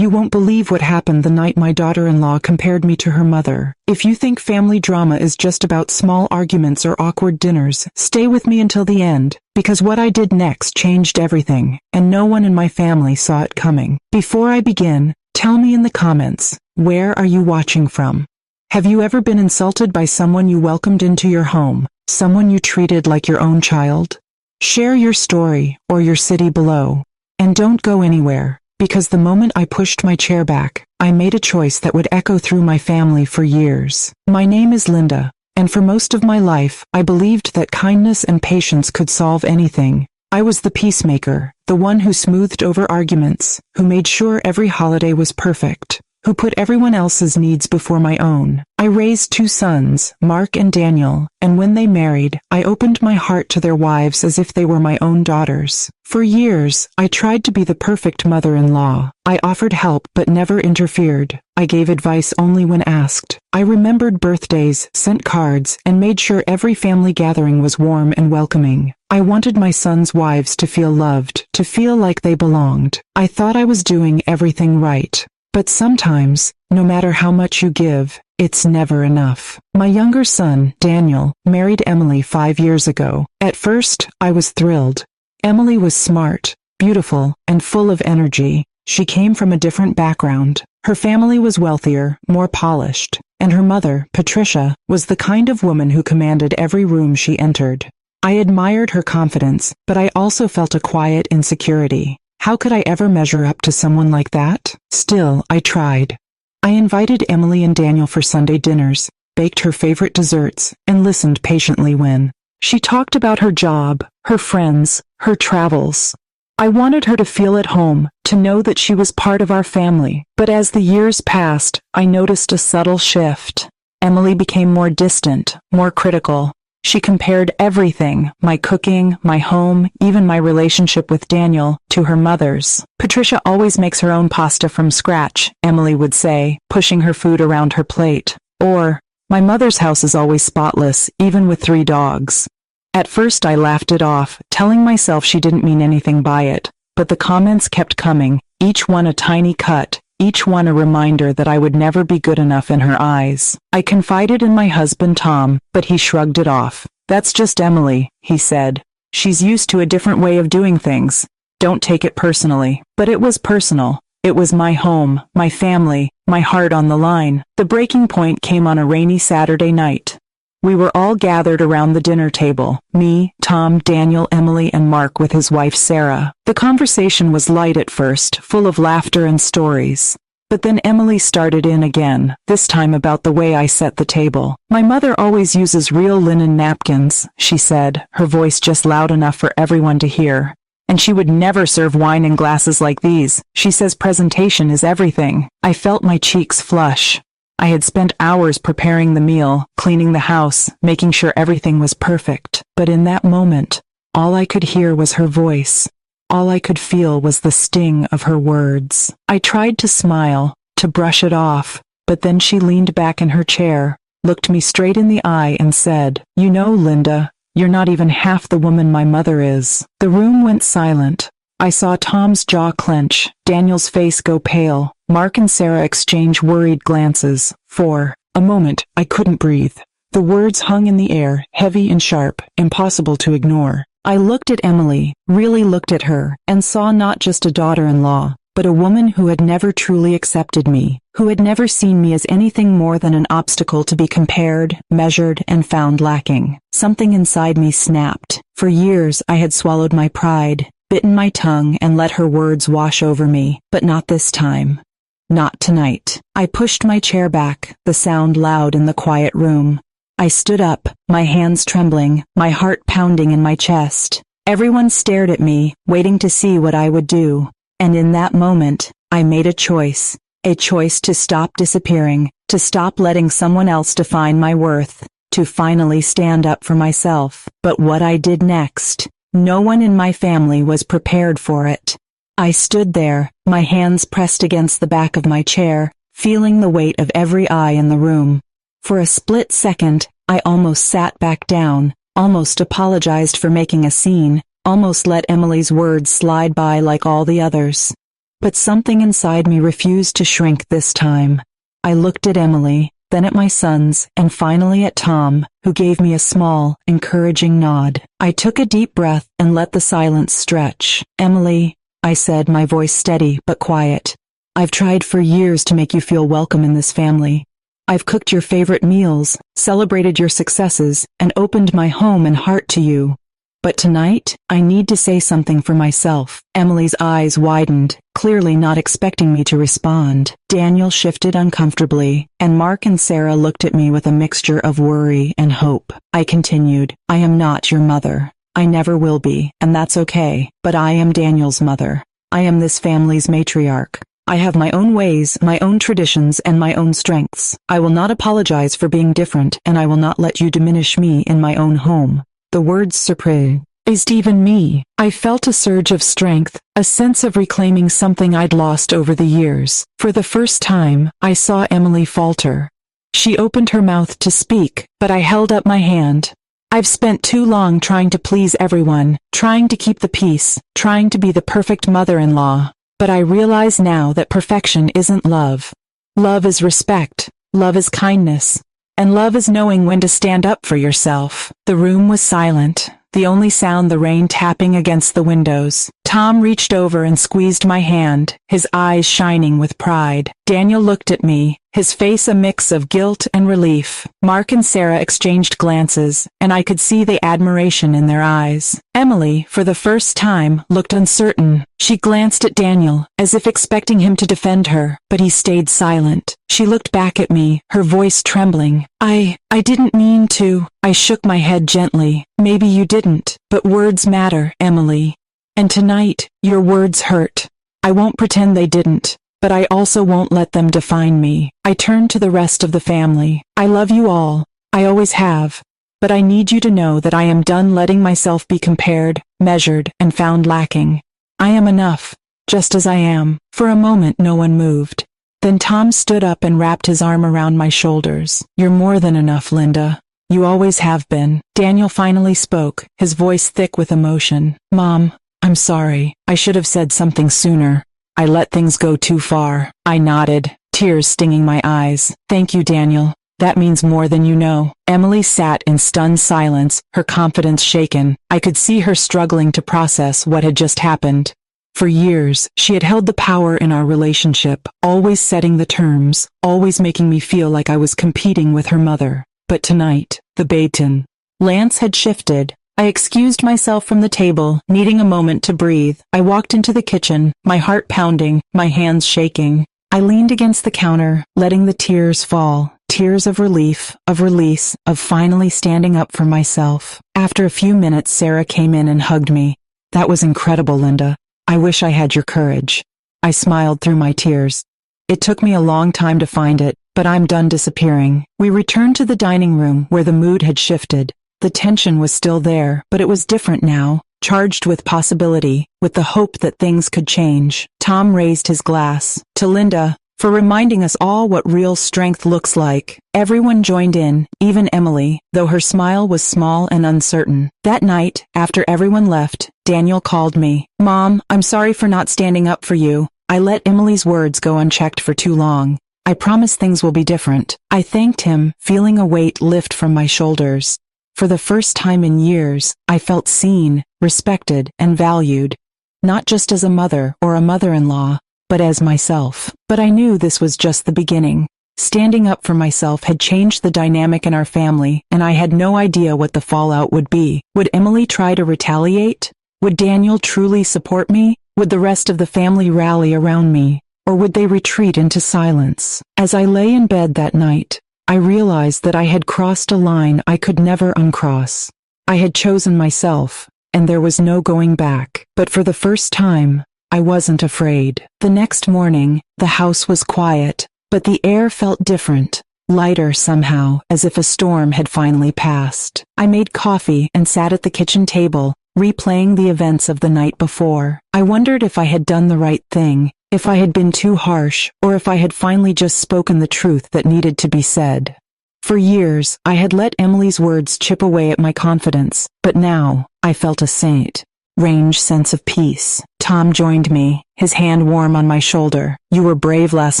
You won't believe what happened the night my daughter-in-law compared me to her mother. If you think family drama is just about small arguments or awkward dinners, stay with me until the end, because what I did next changed everything, and no one in my family saw it coming. Before I begin, tell me in the comments, where are you watching from? Have you ever been insulted by someone you welcomed into your home, someone you treated like your own child? Share your story or your city below. And don't go anywhere, because the moment I pushed my chair back, I made a choice that would echo through my family for years. My name is Linda, and for most of my life, I believed that kindness and patience could solve anything. I was the peacemaker, the one who smoothed over arguments, who made sure every holiday was perfect, who put everyone else's needs before my own. I raised 2 sons, Mark and Daniel, and when they married, I opened my heart to their wives as if they were my own daughters. For years, I tried to be the perfect mother-in-law. I offered help but never interfered. I gave advice only when asked. I remembered birthdays, sent cards, and made sure every family gathering was warm and welcoming. I wanted my sons' wives to feel loved, to feel like they belonged. I thought I was doing everything right. But sometimes, no matter how much you give, it's never enough. My younger son, Daniel, married Emily 5 years ago. At first, I was thrilled. Emily was smart, beautiful, and full of energy. She came from a different background. Her family was wealthier, more polished, and her mother, Patricia, was the kind of woman who commanded every room she entered. I admired her confidence, but I also felt a quiet insecurity. How could I ever measure up to someone like that? Still, I tried. I invited Emily and Daniel for Sunday dinners, baked her favorite desserts, and listened patiently when she talked about her job, her friends, her travels. I wanted her to feel at home, to know that she was part of our family. But as the years passed, I noticed a subtle shift. Emily became more distant, more critical. She compared everything, my cooking, my home, even my relationship with Daniel, to her mother's. Patricia always makes her own pasta from scratch, Emily would say, pushing her food around her plate. Or, my mother's house is always spotless, even with 3 dogs. At first I laughed it off, telling myself she didn't mean anything by it, but the comments kept coming, each one a tiny cut, each one a reminder that I would never be good enough in her eyes. I confided in my husband Tom, but he shrugged it off. That's just Emily, he said. She's used to a different way of doing things. Don't take it personally. But it was personal. It was my home, my family, my heart on the line. The breaking point came on a rainy Saturday night. We were all gathered around the dinner table, me, Tom, Daniel, Emily, and Mark with his wife Sarah. The conversation was light at first, full of laughter and stories. But then Emily started in again, this time about the way I set the table. My mother always uses real linen napkins, she said, her voice just loud enough for everyone to hear. And she would never serve wine in glasses like these. She says presentation is everything. I felt my cheeks flush. I had spent hours preparing the meal, cleaning the house, making sure everything was perfect. But in that moment, all I could hear was her voice. All I could feel was the sting of her words. I tried to smile, to brush it off, but then she leaned back in her chair, looked me straight in the eye and said, "You know, Linda, you're not even half the woman my mother is." The room went silent. I saw Tom's jaw clench, Daniel's face go pale, Mark and Sarah exchange worried glances. For a moment, I couldn't breathe. The words hung in the air, heavy and sharp, impossible to ignore. I looked at Emily, really looked at her, and saw not just a daughter-in-law, but a woman who had never truly accepted me, who had never seen me as anything more than an obstacle to be compared, measured, and found lacking. Something inside me snapped. For years I had swallowed my pride, bitten my tongue, and let her words wash over me, but not this time. Not tonight. I pushed my chair back, the sound loud in the quiet room. I stood up, my hands trembling, my heart pounding in my chest. Everyone stared at me, waiting to see what I would do. And in that moment, I made a choice to stop disappearing, to stop letting someone else define my worth, to finally stand up for myself. But what I did next, no one in my family was prepared for it. I stood there, my hands pressed against the back of my chair, feeling the weight of every eye in the room. For a split second, I almost sat back down, almost apologized for making a scene, almost let Emily's words slide by like all the others. But something inside me refused to shrink this time. I looked at Emily, then at my sons, and finally at Tom, who gave me a small, encouraging nod. I took a deep breath and let the silence stretch. Emily, I said, my voice steady but quiet. I've tried for years to make you feel welcome in this family. I've cooked your favorite meals, celebrated your successes, and opened my home and heart to you. But tonight, I need to say something for myself. Emily's eyes widened, clearly not expecting me to respond. Daniel shifted uncomfortably, and Mark and Sarah looked at me with a mixture of worry and hope. I continued, I am not your mother. I never will be, and that's okay. But I am Daniel's mother. I am this family's matriarch. I have my own ways, my own traditions, and my own strengths. I will not apologize for being different, and I will not let you diminish me in my own home. The words surprised even me. I felt a surge of strength, a sense of reclaiming something I'd lost over the years. For the first time, I saw Emily falter. She opened her mouth to speak, but I held up my hand. I've spent too long trying to please everyone, trying to keep the peace, trying to be the perfect mother-in-law. But I realize now that perfection isn't love. Love is respect. Love is kindness. And love is knowing when to stand up for yourself. The room was silent, the only sound the rain tapping against the windows. Tom reached over and squeezed my hand, his eyes shining with pride. Daniel looked at me, his face a mix of guilt and relief. Mark and Sarah exchanged glances, and I could see the admiration in their eyes. Emily, for the first time, looked uncertain. She glanced at Daniel, as if expecting him to defend her, but he stayed silent. She looked back at me, her voice trembling. I didn't mean to. I shook my head gently. Maybe you didn't, but words matter, Emily. And tonight, your words hurt. I won't pretend they didn't, but I also won't let them define me. I turned to the rest of the family. I love you all. I always have. But I need you to know that I am done letting myself be compared, measured, and found lacking. I am enough, just as I am. For a moment no one moved. Then Tom stood up and wrapped his arm around my shoulders. You're more than enough, Linda. You always have been. Daniel finally spoke, his voice thick with emotion. Mom, I'm sorry. I should have said something sooner. I let things go too far. I nodded, tears stinging my eyes. Thank you, Daniel. That means more than you know. Emily sat in stunned silence, her confidence shaken. I could see her struggling to process what had just happened. For years, she had held the power in our relationship, always setting the terms, always making me feel like I was competing with her mother. But tonight, the baton. Lance had shifted. I excused myself from the table, needing a moment to breathe. I walked into the kitchen, my heart pounding, my hands shaking. I leaned against the counter, letting the tears fall. Tears of relief, of release, of finally standing up for myself. After a few minutes, Sarah came in and hugged me. That was incredible, Linda. I wish I had your courage. I smiled through my tears. It took me a long time to find it, but I'm done disappearing. We returned to the dining room where the mood had shifted. The tension was still there, but it was different now, charged with possibility, with the hope that things could change. Tom raised his glass. To Linda, for reminding us all what real strength looks like. Everyone joined in, even Emily, though her smile was small and uncertain. That night, after everyone left, Daniel called me. Mom, I'm sorry for not standing up for you. I let Emily's words go unchecked for too long. I promise things will be different. I thanked him, feeling a weight lift from my shoulders. For the first time in years, I felt seen, respected, and valued. Not just as a mother or a mother-in-law, but as myself. But I knew this was just the beginning. Standing up for myself had changed the dynamic in our family, and I had no idea what the fallout would be. Would Emily try to retaliate? Would Daniel truly support me? Would the rest of the family rally around me? Or would they retreat into silence? As I lay in bed that night, I realized that I had crossed a line I could never uncross. I had chosen myself, and there was no going back. But for the first time, I wasn't afraid. The next morning, the house was quiet, but the air felt different, lighter somehow, as if a storm had finally passed. I made coffee and sat at the kitchen table, replaying the events of the night before. I wondered if I had done the right thing, if I had been too harsh, or if I had finally just spoken the truth that needed to be said. For years, I had let Emily's words chip away at my confidence, but now, I felt a strange sense of peace. Tom joined me, his hand warm on my shoulder. You were brave last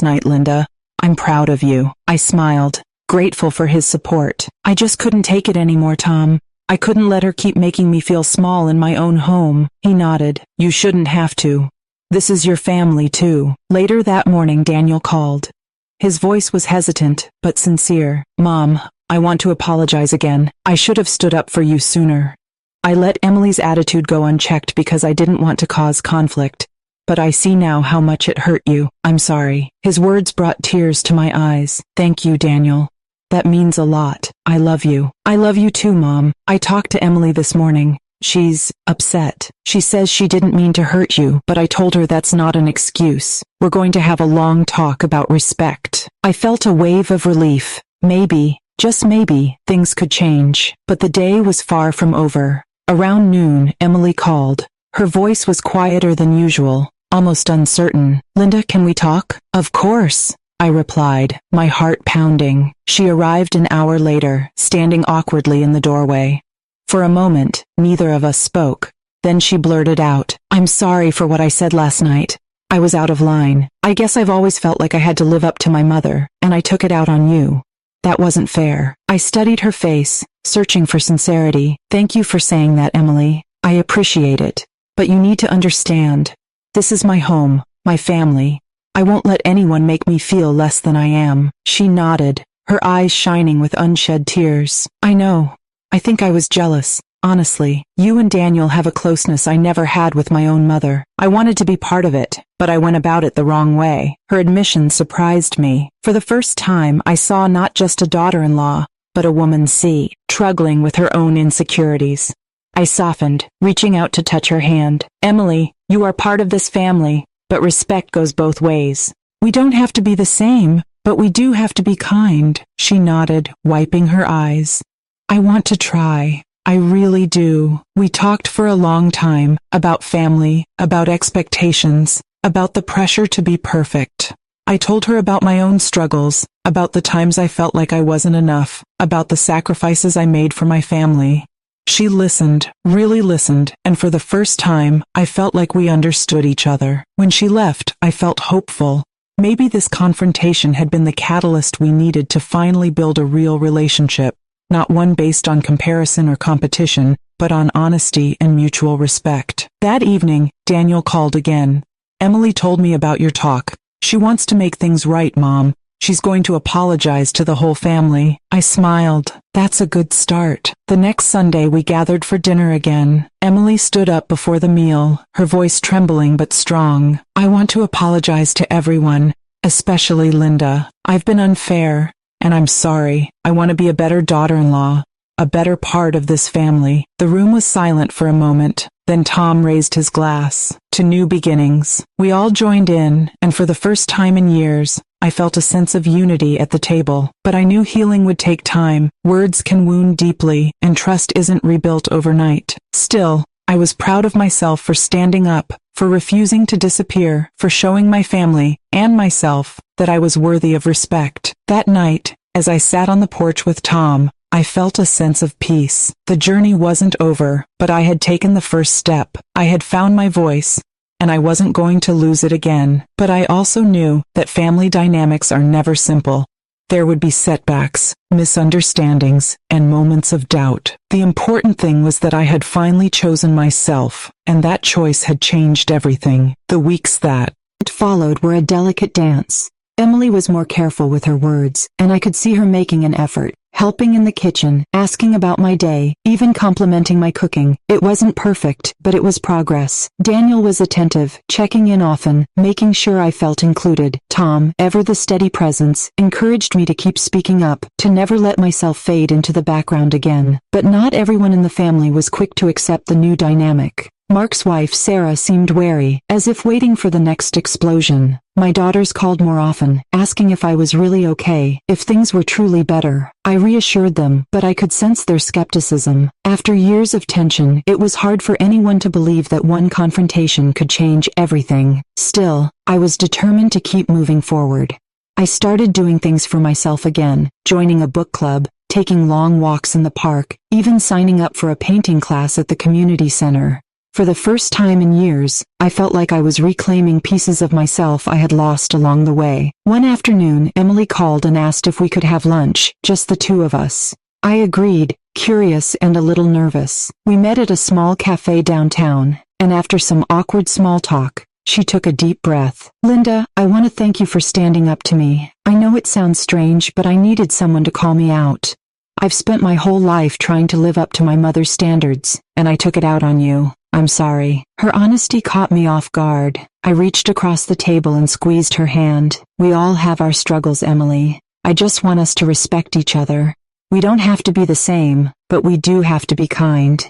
night, Linda. I'm proud of you. I smiled, grateful for his support. I just couldn't take it anymore, Tom. I couldn't let her keep making me feel small in my own home. He nodded. You shouldn't have to. This is your family, too. Later that morning, Daniel called. His voice was hesitant, but sincere. Mom, I want to apologize again. I should have stood up for you sooner. I let Emily's attitude go unchecked because I didn't want to cause conflict. But I see now how much it hurt you. I'm sorry. His words brought tears to my eyes. Thank you, Daniel. That means a lot. I love you. I love you too, Mom. I talked to Emily this morning. She's upset. She says she didn't mean to hurt you, but I told her that's not an excuse. We're going to have a long talk about respect. I felt a wave of relief. Maybe, just maybe, things could change. But the day was far from over. Around noon, Emily called. Her voice was quieter than usual, almost uncertain. Linda, can we talk? Of course, I replied, my heart pounding. She arrived an hour later, standing awkwardly in the doorway. For a moment, neither of us spoke. Then she blurted out, I'm sorry for what I said last night. I was out of line. I guess I've always felt like I had to live up to my mother, and I took it out on you. That wasn't fair. I studied her face, searching for sincerity. Thank you for saying that, Emily. I appreciate it. But you need to understand. This is my home, my family. I won't let anyone make me feel less than I am. She nodded, her eyes shining with unshed tears. I know. I think I was jealous. Honestly, you and Daniel have a closeness I never had with my own mother. I wanted to be part of it, but I went about it the wrong way. Her admission surprised me. For the first time, I saw not just a daughter-in-law, but a woman struggling with her own insecurities. I softened, reaching out to touch her hand. Emily, you are part of this family, but respect goes both ways. We don't have to be the same, but we do have to be kind. She nodded, wiping her eyes. I want to try. I really do. We talked for a long time, about family, about expectations, about the pressure to be perfect. I told her about my own struggles, about the times I felt like I wasn't enough, about the sacrifices I made for my family. She listened, really listened, and for the first time, I felt like we understood each other. When she left, I felt hopeful. Maybe this confrontation had been the catalyst we needed to finally build a real relationship, not one based on comparison or competition, but on honesty and mutual respect. That evening, Daniel called again. Emily told me about your talk. She wants to make things right, Mom. She's going to apologize to the whole family. I smiled. That's a good start. The next Sunday we gathered for dinner again. Emily stood up before the meal, her voice trembling but strong. I want to apologize to everyone, especially Linda. I've been unfair, and I'm sorry. I want to be a better daughter-in-law, a better part of this family. The room was silent for a moment. Then Tom raised his glass. To new beginnings. We all joined in, and for the first time in years, I felt a sense of unity at the table. But I knew healing would take time. Words can wound deeply, and trust isn't rebuilt overnight. Still, I was proud of myself for standing up, for refusing to disappear, for showing my family, and myself, that I was worthy of respect. That night, as I sat on the porch with Tom, I felt a sense of peace. The journey wasn't over, but I had taken the first step. I had found my voice, and I wasn't going to lose it again. But I also knew that family dynamics are never simple. There would be setbacks, misunderstandings, and moments of doubt. The important thing was that I had finally chosen myself, and that choice had changed everything. The weeks that followed were a delicate dance. Emily was more careful with her words, and I could see her making an effort. Helping in the kitchen, asking about my day, even complimenting my cooking. It wasn't perfect, but it was progress. Daniel was attentive, checking in often, making sure I felt included. Tom, ever the steady presence, encouraged me to keep speaking up, to never let myself fade into the background again. But not everyone in the family was quick to accept the new dynamic. Mark's wife, Sarah, seemed wary, as if waiting for the next explosion. My daughters called more often, asking if I was really okay, if things were truly better. I reassured them, but I could sense their skepticism. After years of tension, it was hard for anyone to believe that one confrontation could change everything. Still, I was determined to keep moving forward. I started doing things for myself again, joining a book club, taking long walks in the park, even signing up for a painting class at the community center. For the first time in years, I felt like I was reclaiming pieces of myself I had lost along the way. One afternoon, Emily called and asked if we could have lunch, just the two of us. I agreed, curious and a little nervous. We met at a small cafe downtown, and after some awkward small talk, she took a deep breath. "Linda, I want to thank you for standing up to me. I know it sounds strange, but I needed someone to call me out. I've spent my whole life trying to live up to my mother's standards, and I took it out on you. I'm sorry." Her honesty caught me off guard. I reached across the table and squeezed her hand. "We all have our struggles, Emily. I just want us to respect each other. We don't have to be the same, but we do have to be kind."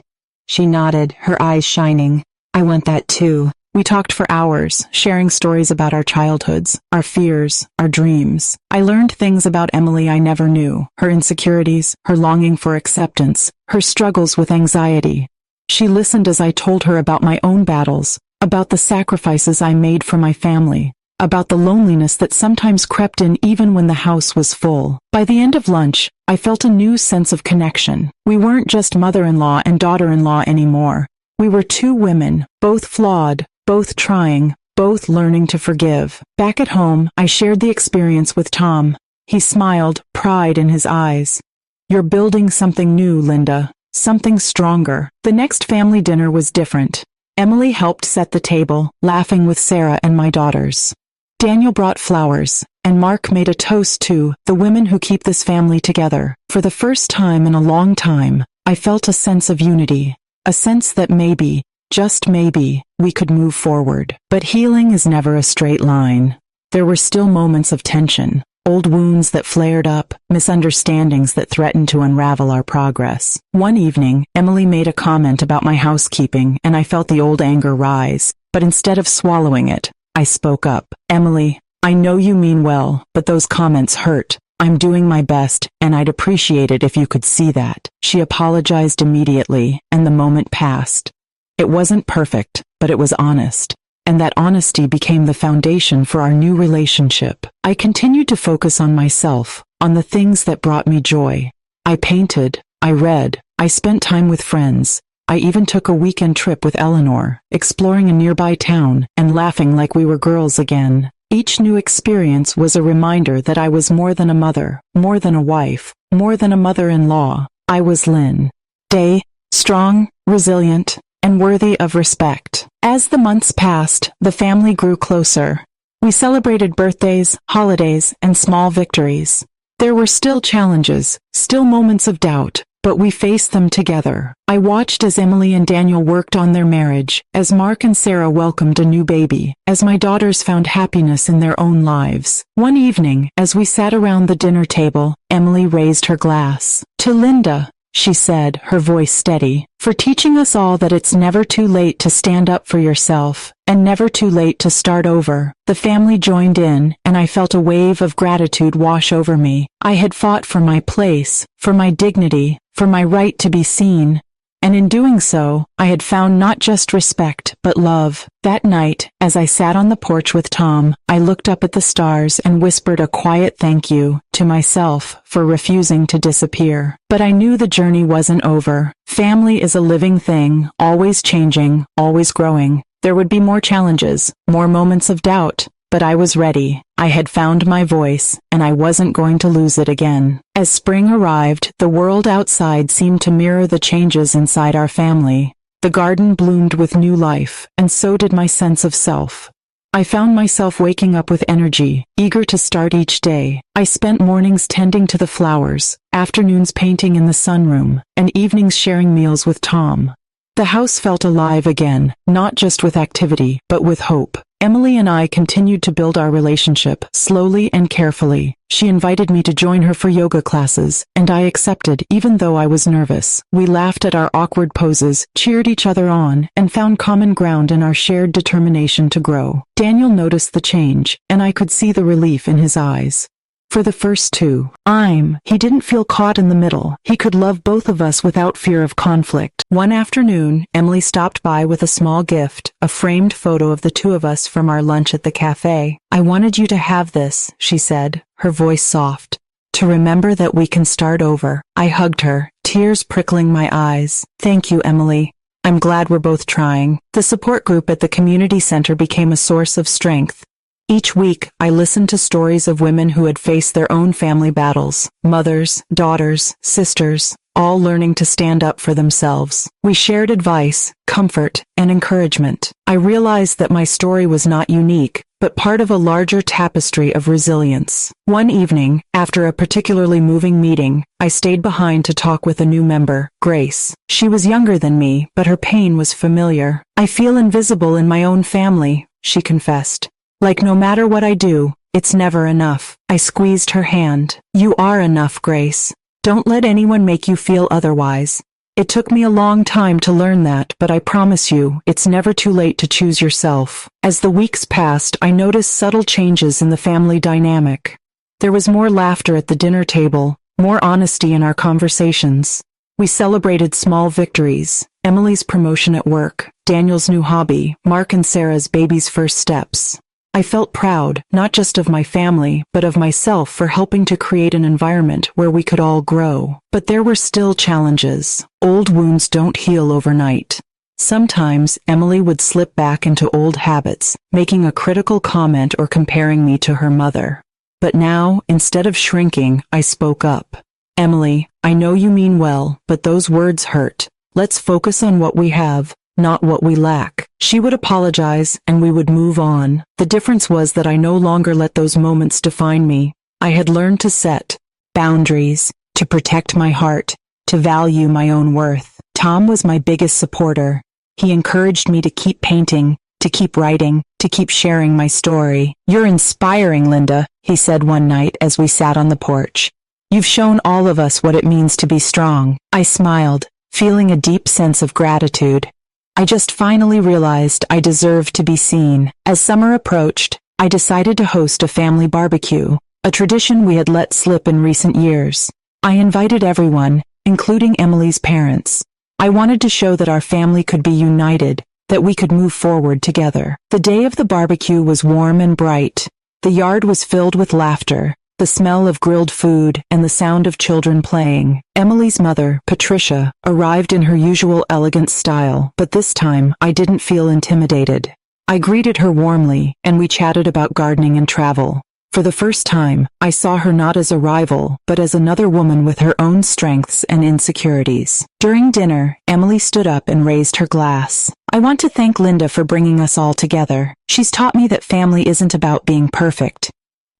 She nodded, her eyes shining. "I want that too." We talked for hours, sharing stories about our childhoods, our fears, our dreams. I learned things about Emily I never knew, her insecurities, her longing for acceptance, her struggles with anxiety. She listened as I told her about my own battles, about the sacrifices I made for my family, about the loneliness that sometimes crept in even when the house was full. By the end of lunch, I felt a new sense of connection. We weren't just mother-in-law and daughter-in-law anymore. We were two women, both flawed, both trying, both learning to forgive. Back at home, I shared the experience with Tom. He smiled, pride in his eyes. "You're building something new, Linda. Something stronger." The next family dinner was different. Emily helped set the table, laughing with Sarah and my daughters. Daniel brought flowers, and Mark made a toast to the women who keep this family together. For the first time in a long time, I felt a sense of unity, a sense that maybe, just maybe, we could move forward. But healing is never a straight line. There were still moments of tension. Old wounds that flared up, misunderstandings that threatened to unravel our progress. One evening, Emily made a comment about my housekeeping, and I felt the old anger rise. But instead of swallowing it, I spoke up. "Emily, I know you mean well, but those comments hurt. I'm doing my best, and I'd appreciate it if you could see that." She apologized immediately, and the moment passed. It wasn't perfect, but it was honest. And that honesty became the foundation for our new relationship. I continued to focus on myself, on the things that brought me joy. I painted, I read, I spent time with friends. I even took a weekend trip with Eleanor, exploring a nearby town and laughing like we were girls again. Each new experience was a reminder that I was more than a mother, more than a wife, more than a mother-in-law. I was Lynn. Day, strong, resilient, and worthy of respect. As the months passed, the family grew closer. We celebrated birthdays, holidays, and small victories. There were still challenges, still moments of doubt, but we faced them together. I watched as Emily and Daniel worked on their marriage, as Mark and Sarah welcomed a new baby, as my daughters found happiness in their own lives. One evening, as we sat around the dinner table, Emily raised her glass. "To Linda," she said, her voice steady, "for teaching us all that it's never too late to stand up for yourself, and never too late to start over." The family joined in, and I felt a wave of gratitude wash over me. I had fought for my place, for my dignity, for my right to be seen. And in doing so, I had found not just respect, but love. That night, as I sat on the porch with Tom, I looked up at the stars and whispered a quiet thank you to myself for refusing to disappear. But I knew the journey wasn't over. Family is a living thing, always changing, always growing. There would be more challenges, more moments of doubt, but I was ready. I had found my voice, and I wasn't going to lose it again. As spring arrived, the world outside seemed to mirror the changes inside our family. The garden bloomed with new life, and so did my sense of self. I found myself waking up with energy, eager to start each day. I spent mornings tending to the flowers, afternoons painting in the sunroom, and evenings sharing meals with Tom. The house felt alive again, not just with activity, but with hope. Emily and I continued to build our relationship, slowly and carefully. She invited me to join her for yoga classes, and I accepted, even though I was nervous. We laughed at our awkward poses, cheered each other on, and found common ground in our shared determination to grow. Daniel noticed the change, and I could see the relief in his eyes. For the first he didn't feel caught in the middle. He could love both of us without fear of conflict. One afternoon, Emily stopped by with a small gift, a framed photo of the two of us from our lunch at the cafe. "I wanted you to have this," she said, her voice soft, "to remember that we can start over." I hugged her, tears prickling my eyes. "Thank you, Emily. I'm glad we're both trying. The support group at the community center became a source of strength. Each week, I listened to stories of women who had faced their own family battles, mothers, daughters, sisters, all learning to stand up for themselves. We shared advice, comfort, and encouragement. I realized that my story was not unique, but part of a larger tapestry of resilience. One evening, after a particularly moving meeting, I stayed behind to talk with a new member, Grace. She was younger than me, but her pain was familiar. I feel invisible in my own family, she confessed. Like no matter what I do, it's never enough. I squeezed her hand. You are enough, Grace. Don't let anyone make you feel otherwise. It took me a long time to learn that, but I promise you, it's never too late to choose yourself. As the weeks passed, I noticed subtle changes in the family dynamic. There was more laughter at the dinner table, more honesty in our conversations. We celebrated small victories, Emily's promotion at work, Daniel's new hobby, Mark and Sarah's baby's first steps. I felt proud, not just of my family, but of myself for helping to create an environment where we could all grow. But there were still challenges. Old wounds don't heal overnight. Sometimes, Emily would slip back into old habits, making a critical comment or comparing me to her mother. But now, instead of shrinking, I spoke up. Emily, I know you mean well, but those words hurt. Let's focus on what we have, not what we lack. She would apologize, and we would move on. The difference was that I no longer let those moments define me. I had learned to set boundaries, to protect my heart, to value my own worth. Tom was my biggest supporter. He encouraged me to keep painting, to keep writing, to keep sharing my story. You're inspiring, Linda, he said one night as we sat on the porch. You've shown all of us what it means to be strong. I smiled, feeling a deep sense of gratitude. I just finally realized I deserved to be seen. As summer approached, I decided to host a family barbecue, a tradition we had let slip in recent years. I invited everyone, including Emily's parents. I wanted to show that our family could be united, that we could move forward together. The day of the barbecue was warm and bright. The yard was filled with laughter, the smell of grilled food, and the sound of children playing. Emily's mother, Patricia, arrived in her usual elegant style, but this time I didn't feel intimidated. I greeted her warmly, and we chatted about gardening and travel. For the first time, I saw her not as a rival, but as another woman with her own strengths and insecurities. During dinner, Emily stood up and raised her glass. I want to thank Linda for bringing us all together. She's taught me that family isn't about being perfect.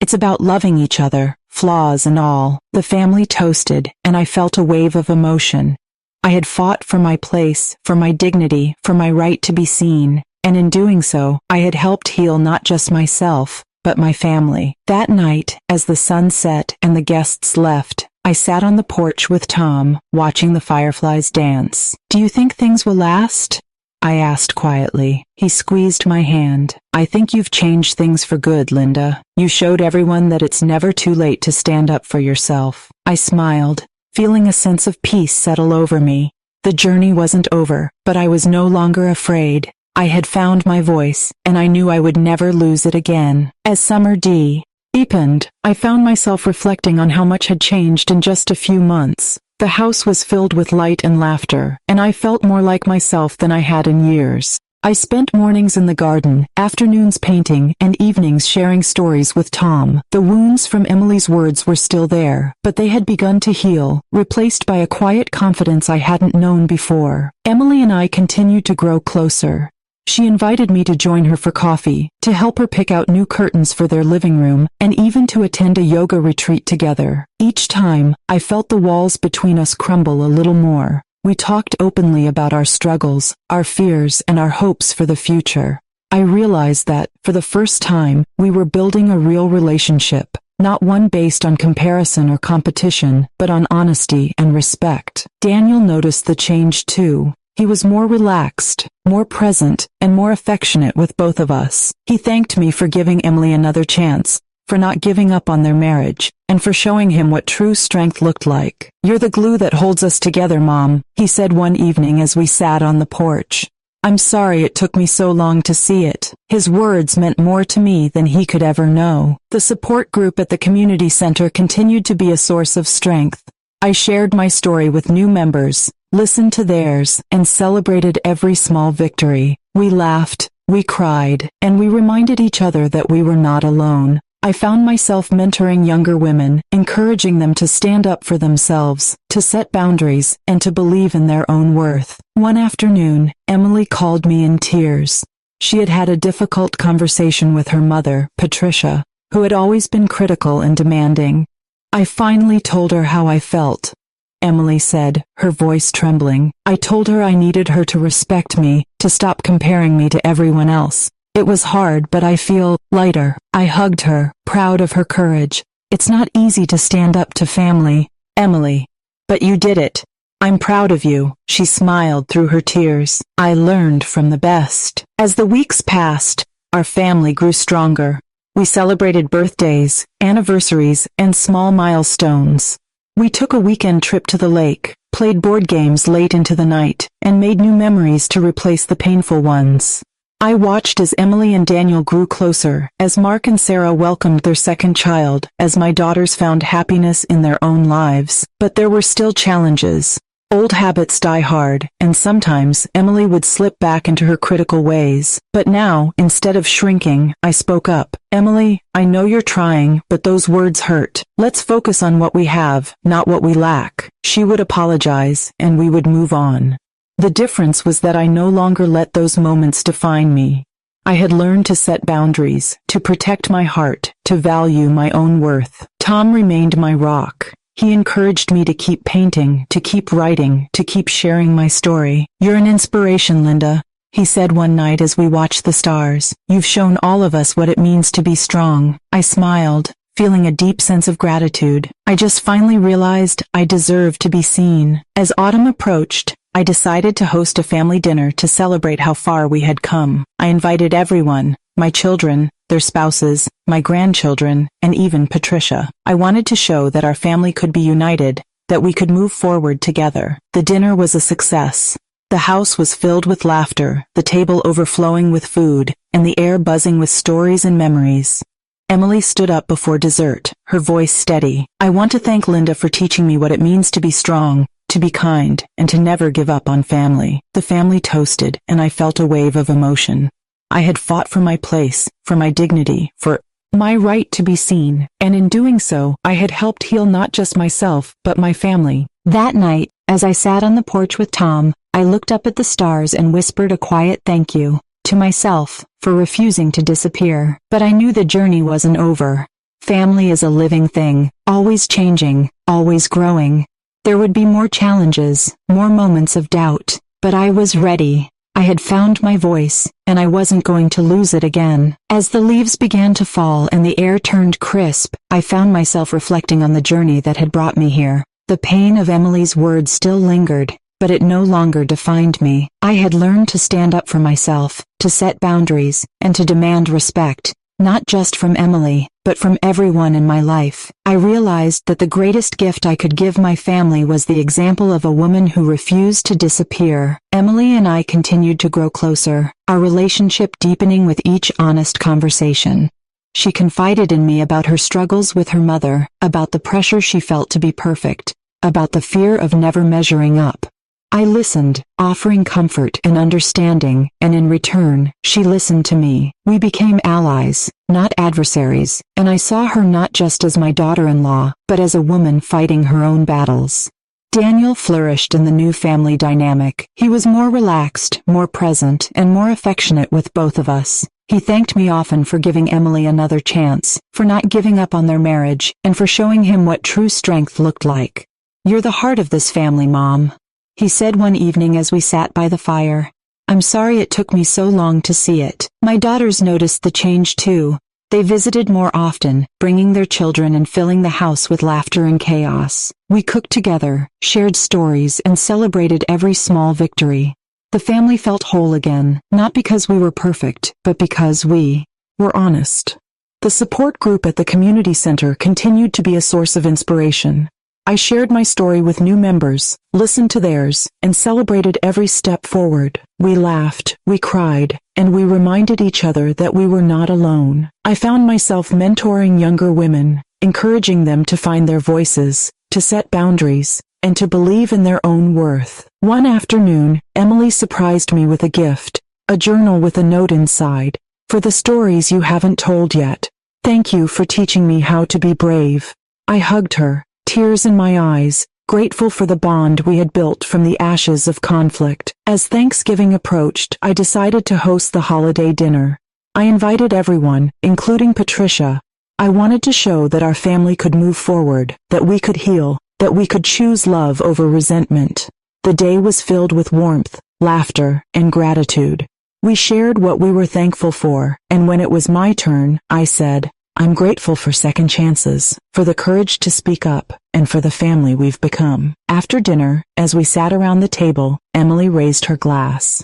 It's about loving each other, flaws and all. The family toasted, and I felt a wave of emotion. I had fought for my place, for my dignity, for my right to be seen, and in doing so, I had helped heal not just myself, but my family. That night, as the sun set and the guests left, I sat on the porch with Tom, watching the fireflies dance. Do you think things will last? I asked quietly. He squeezed my hand. I think you've changed things for good, Linda. You showed everyone that it's never too late to stand up for yourself. I smiled, feeling a sense of peace settle over me. The journey wasn't over, but I was no longer afraid. I had found my voice, and I knew I would never lose it again. As summer deepened, I found myself reflecting on how much had changed in just a few months. The house was filled with light and laughter, and I felt more like myself than I had in years. I spent mornings in the garden, afternoons painting, and evenings sharing stories with Tom. The wounds from Emily's words were still there, but they had begun to heal, replaced by a quiet confidence I hadn't known before. Emily and I continued to grow closer. She invited me to join her for coffee, to help her pick out new curtains for their living room, and even to attend a yoga retreat together. Each time, I felt the walls between us crumble a little more. We talked openly about our struggles, our fears, and our hopes for the future. I realized that, for the first time, we were building a real relationship, not one based on comparison or competition, but on honesty and respect. Daniel noticed the change too. He was more relaxed, more present, and more affectionate with both of us. He thanked me for giving Emily another chance, for not giving up on their marriage, and for showing him what true strength looked like. You're the glue that holds us together, Mom, he said one evening as we sat on the porch. I'm sorry it took me so long to see it. His words meant more to me than he could ever know. The support group at the community center continued to be a source of strength. I shared my story with new members, listened to theirs, and celebrated every small victory. We laughed, we cried, and we reminded each other that we were not alone. I found myself mentoring younger women, encouraging them to stand up for themselves, to set boundaries, and to believe in their own worth. One afternoon, Emily called me in tears. She had had a difficult conversation with her mother, Patricia, who had always been critical and demanding. I finally told her how I felt. Emily said, her voice trembling. I told her I needed her to respect me, to stop comparing me to everyone else. It was hard, but I feel lighter. I hugged her, proud of her courage. It's not easy to stand up to family, Emily. But you did it. I'm proud of you, she smiled through her tears. I learned from the best. As the weeks passed, our family grew stronger. We celebrated birthdays, anniversaries, and small milestones. We took a weekend trip to the lake, played board games late into the night, and made new memories to replace the painful ones. I watched as Emily and Daniel grew closer, as Mark and Sarah welcomed their second child, as my daughters found happiness in their own lives. But there were still challenges. Old habits die hard, and sometimes Emily would slip back into her critical ways. But now, instead of shrinking, I spoke up. Emily, I know you're trying, but those words hurt. Let's focus on what we have, not what we lack. She would apologize, and we would move on. The difference was that I no longer let those moments define me. I had learned to set boundaries, to protect my heart, to value my own worth. Tom remained my rock. He encouraged me to keep painting, to keep writing, to keep sharing my story. You're an inspiration, Linda, he said one night as we watched the stars. You've shown all of us what it means to be strong. I smiled, feeling a deep sense of gratitude. I just finally realized I deserved to be seen. As autumn approached, I decided to host a family dinner to celebrate how far we had come. I invited everyone, my children, their spouses, my grandchildren, and even Patricia. I wanted to show that our family could be united, that we could move forward together. The dinner was a success. The house was filled with laughter, the table overflowing with food, and the air buzzing with stories and memories. Emily stood up before dessert, her voice steady. I want to thank Linda for teaching me what it means to be strong, to be kind, and to never give up on family. The family toasted, and I felt a wave of emotion. I had fought for my place, for my dignity, for my right to be seen, and in doing so, I had helped heal not just myself, but my family. That night, as I sat on the porch with Tom, I looked up at the stars and whispered a quiet thank you to myself for refusing to disappear. But I knew the journey wasn't over. Family is a living thing, always changing, always growing. There would be more challenges, more moments of doubt, but I was ready. I had found my voice, and I wasn't going to lose it again. As the leaves began to fall and the air turned crisp, I found myself reflecting on the journey that had brought me here. The pain of Emily's words still lingered, but it no longer defined me. I had learned to stand up for myself, to set boundaries, and to demand respect, not just from Emily, but from everyone in my life. I realized that the greatest gift I could give my family was the example of a woman who refused to disappear. Emily and I continued to grow closer, our relationship deepening with each honest conversation. She confided in me about her struggles with her mother, about the pressure she felt to be perfect, about the fear of never measuring up. I listened, offering comfort and understanding, and in return, she listened to me. We became allies, not adversaries, and I saw her not just as my daughter-in-law, but as a woman fighting her own battles. Daniel flourished in the new family dynamic. He was more relaxed, more present, and more affectionate with both of us. He thanked me often for giving Emily another chance, for not giving up on their marriage, and for showing him what true strength looked like. "You're the heart of this family, Mom," he said one evening as we sat by the fire. "I'm sorry it took me so long to see it." My daughters noticed the change too. They visited more often, bringing their children and filling the house with laughter and chaos. We cooked together, shared stories, and celebrated every small victory. The family felt whole again, not because we were perfect, but because we were honest. The support group at the community center continued to be a source of inspiration. I shared my story with new members, listened to theirs, and celebrated every step forward. We laughed, we cried, and we reminded each other that we were not alone. I found myself mentoring younger women, encouraging them to find their voices, to set boundaries, and to believe in their own worth. One afternoon, Emily surprised me with a gift, a journal with a note inside. For the stories you haven't told yet. Thank you for teaching me how to be brave. I hugged her, tears in my eyes, grateful for the bond we had built from the ashes of conflict. As Thanksgiving approached, I decided to host the holiday dinner. I invited everyone, including Patricia. I wanted to show that our family could move forward, that we could heal, that we could choose love over resentment. The day was filled with warmth, laughter, and gratitude. We shared what we were thankful for, and when it was my turn, I said, I'm grateful for second chances, for the courage to speak up, and for the family we've become. After dinner, as we sat around the table, Emily raised her glass.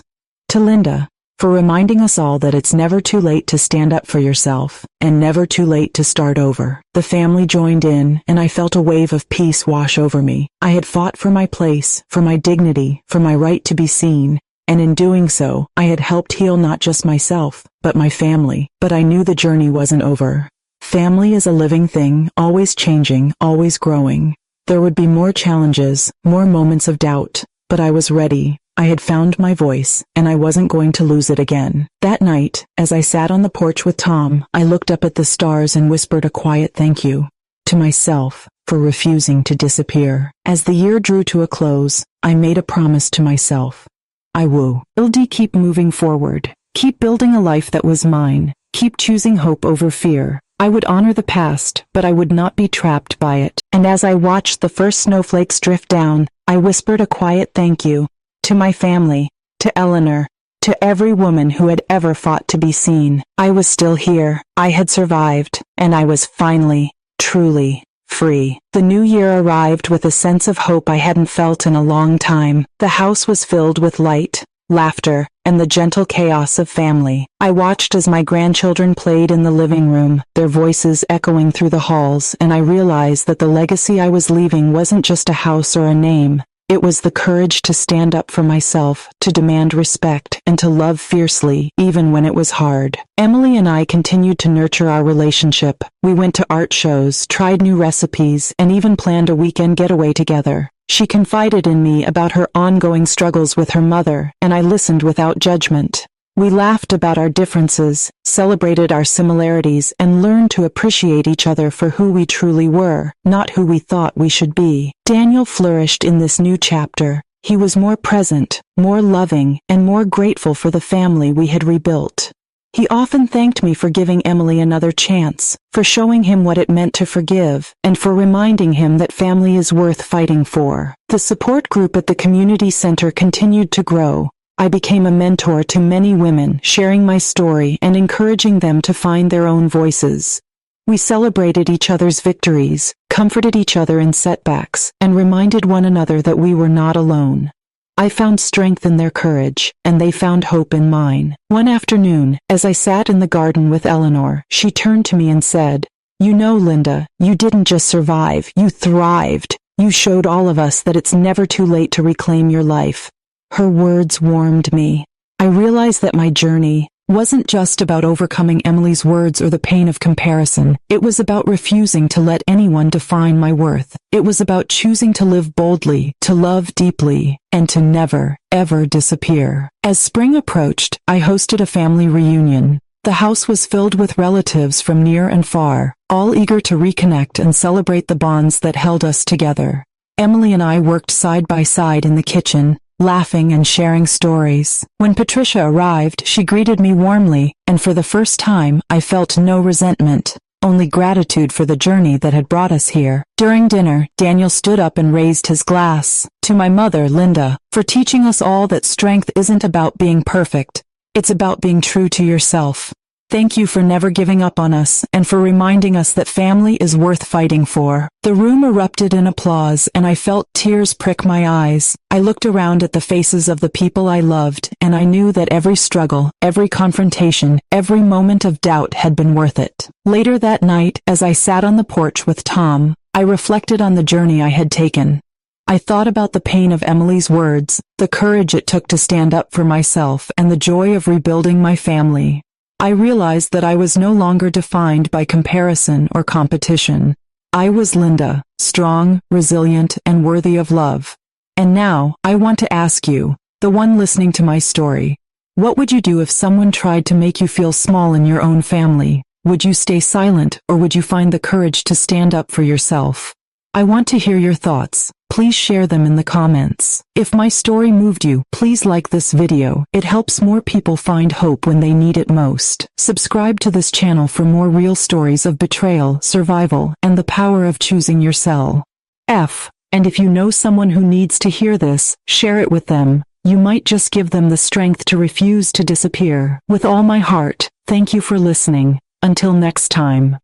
To Linda, for reminding us all that it's never too late to stand up for yourself, and never too late to start over. The family joined in, and I felt a wave of peace wash over me. I had fought for my place, for my dignity, for my right to be seen, and in doing so, I had helped heal not just myself, but my family. But I knew the journey wasn't over. Family is a living thing, always changing, always growing. There would be more challenges, more moments of doubt, but I was ready. I had found my voice, and I wasn't going to lose it again. That night, as I sat on the porch with Tom, I looked up at the stars and whispered a quiet thank you to myself for refusing to disappear. As the year drew to a close, I made a promise to myself. I will keep moving forward, keep building a life that was mine, keep choosing hope over fear. I would honor the past, but I would not be trapped by it. And as I watched the first snowflakes drift down, I whispered a quiet thank you to my family, to Eleanor, to every woman who had ever fought to be seen. I was still here, I had survived, and I was finally, truly, free. The new year arrived with a sense of hope I hadn't felt in a long time. The house was filled with light, laughter, and the gentle chaos of family. I watched as my grandchildren played in the living room, their voices echoing through the halls, and I realized that the legacy I was leaving wasn't just a house or a name. It was the courage to stand up for myself, to demand respect, and to love fiercely, even when it was hard. Emily and I continued to nurture our relationship. We went to art shows, tried new recipes, and even planned a weekend getaway together. She confided in me about her ongoing struggles with her mother, and I listened without judgment. We laughed about our differences, celebrated our similarities, and learned to appreciate each other for who we truly were, not who we thought we should be. Daniel flourished in this new chapter. He was more present, more loving, and more grateful for the family we had rebuilt. He often thanked me for giving Emily another chance, for showing him what it meant to forgive, and for reminding him that family is worth fighting for. The support group at the community center continued to grow. I became a mentor to many women, sharing my story and encouraging them to find their own voices. We celebrated each other's victories, comforted each other in setbacks, and reminded one another that we were not alone. I found strength in their courage, and they found hope in mine. One afternoon, as I sat in the garden with Eleanor, she turned to me and said, "You know, Linda, you didn't just survive, you thrived. You showed all of us that it's never too late to reclaim your life." Her words warmed me. I realized that my journey wasn't just about overcoming Emily's words or the pain of comparison. It was about refusing to let anyone define my worth. It was about choosing to live boldly, to love deeply, and to never, ever disappear. As spring approached, I hosted a family reunion. The house was filled with relatives from near and far, all eager to reconnect and celebrate the bonds that held us together. Emily and I worked side by side in the kitchen, laughing and sharing stories. When Patricia arrived, she greeted me warmly, and for the first time, I felt no resentment, only gratitude for the journey that had brought us here. During dinner, Daniel stood up and raised his glass. To my mother, Linda, for teaching us all that strength isn't about being perfect. It's about being true to yourself. Thank you for never giving up on us, and for reminding us that family is worth fighting for. The room erupted in applause, and I felt tears prick my eyes. I looked around at the faces of the people I loved, and I knew that every struggle, every confrontation, every moment of doubt had been worth it. Later that night, as I sat on the porch with Tom, I reflected on the journey I had taken. I thought about the pain of Emily's words, the courage it took to stand up for myself, and the joy of rebuilding my family. I realized that I was no longer defined by comparison or competition. I was Linda, strong, resilient, and worthy of love. And now, I want to ask you, the one listening to my story, what would you do if someone tried to make you feel small in your own family? Would you stay silent, or would you find the courage to stand up for yourself? I want to hear your thoughts. Please share them in the comments. If my story moved you, please like this video. It helps more people find hope when they need it most. Subscribe to this channel for more real stories of betrayal, survival, and the power of choosing yourself. And if you know someone who needs to hear this, share it with them. You might just give them the strength to refuse to disappear. With all my heart, thank you for listening. Until next time.